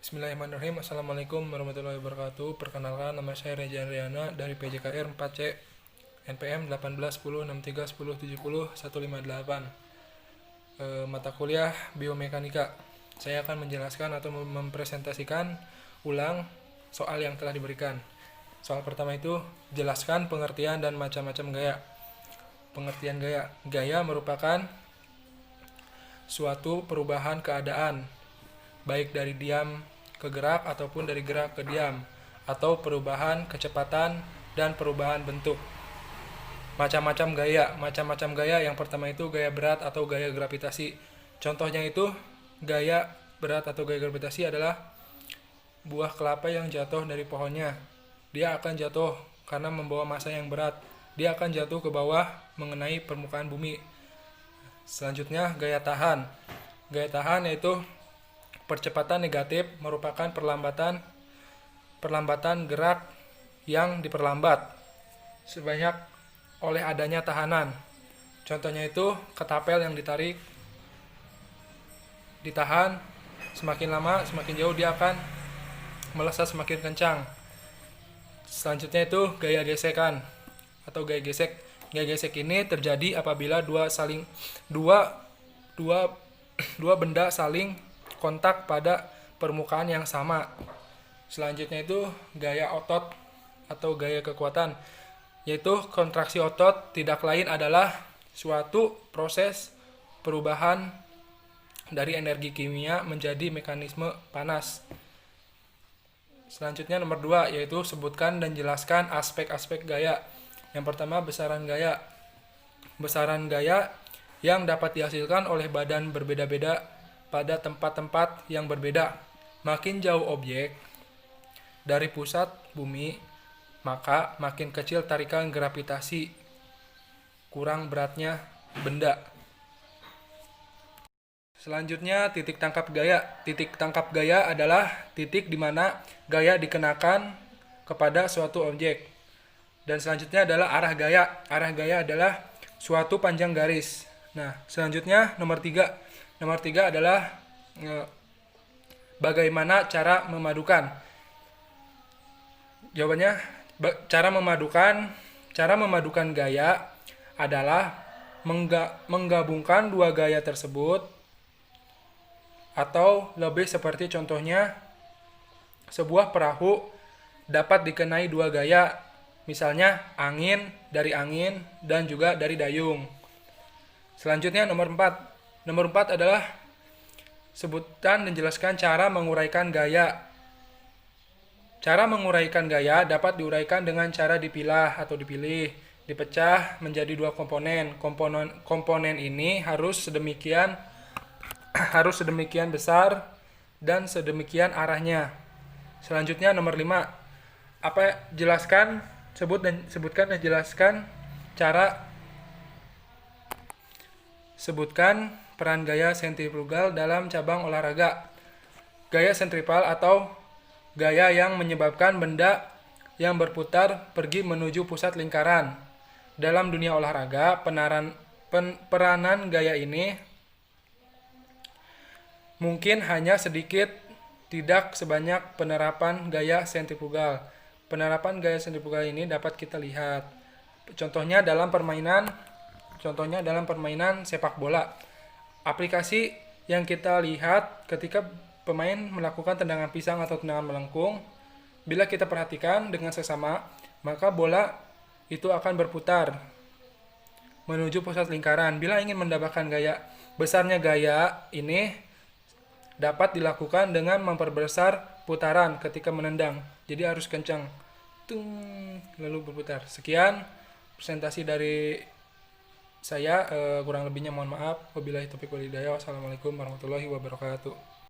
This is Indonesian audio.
Bismillahirrahmanirrahim. Assalamualaikum warahmatullahi wabarakatuh. Perkenalkan, nama saya Reza Andriana dari PJKR 4C NPM 1810631070 mata kuliah biomekanika. Saya akan menjelaskan atau mempresentasikan ulang soal yang telah diberikan. Soal pertama itu, jelaskan pengertian dan macam-macam gaya. Pengertian gaya. Gaya merupakan suatu perubahan keadaan, baik dari diam ke gerak ataupun dari gerak ke diam, atau perubahan kecepatan dan perubahan bentuk. Macam-macam gaya yang pertama itu gaya berat atau gaya gravitasi. Contohnya itu gaya berat atau gaya gravitasi adalah buah kelapa yang jatuh dari pohonnya. Dia akan jatuh karena membawa massa yang berat. Dia akan jatuh ke bawah mengenai permukaan bumi. Selanjutnya gaya tahan. Gaya tahan yaitu percepatan negatif, merupakan perlambatan gerak yang diperlambat sebanyak oleh adanya tahanan. Contohnya itu ketapel yang ditahan, semakin lama semakin jauh dia akan melesat semakin kencang. Selanjutnya itu gaya gesekan atau gaya gesek. Gaya gesek ini terjadi apabila dua benda saling kontak pada permukaan yang sama. Selanjutnya itu gaya otot atau gaya kekuatan, yaitu kontraksi otot tidak lain adalah suatu proses perubahan dari energi kimia menjadi mekanisme panas. Selanjutnya nomor 2, yaitu sebutkan dan jelaskan aspek-aspek gaya. Yang pertama, besaran gaya. Besaran gaya yang dapat dihasilkan oleh badan berbeda-beda pada tempat-tempat yang berbeda. Makin jauh objek dari pusat bumi, maka makin kecil tarikan gravitasi, kurang beratnya benda. Selanjutnya, titik tangkap gaya. Titik tangkap gaya adalah titik di mana gaya dikenakan kepada suatu objek. Dan selanjutnya adalah arah gaya. Arah gaya adalah suatu panjang garis. Nah, selanjutnya nomor 3. Nomor 3 adalah bagaimana cara memadukan. Jawabannya, cara memadukan gaya adalah menggabungkan dua gaya tersebut, atau lebih seperti contohnya sebuah perahu dapat dikenai dua gaya, misalnya angin dari angin dan juga dari dayung. Selanjutnya nomor 4. Nomor 4 adalah sebutkan dan jelaskan cara menguraikan gaya. Cara menguraikan gaya dapat diuraikan dengan cara dipilah atau dipilih, dipecah menjadi dua komponen. Komponen ini harus sedemikian besar dan sedemikian arahnya. Selanjutnya nomor 5. Sebutkan dan jelaskan sebutkan peran gaya sentrifugal dalam cabang olahraga. Gaya sentrifal atau gaya yang menyebabkan benda yang berputar pergi menuju pusat lingkaran. Dalam dunia olahraga, peranan gaya ini mungkin hanya sedikit, tidak sebanyak penerapan gaya sentrifugal. Penerapan gaya sentrifugal ini dapat kita lihat. Contohnya dalam permainan sepak bola. Aplikasi yang kita lihat ketika pemain melakukan tendangan pisang atau tendangan melengkung, bila kita perhatikan dengan seksama, maka bola itu akan berputar menuju pusat lingkaran. Bila ingin mendapatkan besarnya gaya ini dapat dilakukan dengan memperbesar putaran ketika menendang. Jadi harus kencang. Lalu berputar. Sekian presentasi dari saya, kurang lebihnya mohon maaf. Wabillahi taufiq wal hidayah. Wassalamualaikum warahmatullahi wabarakatuh.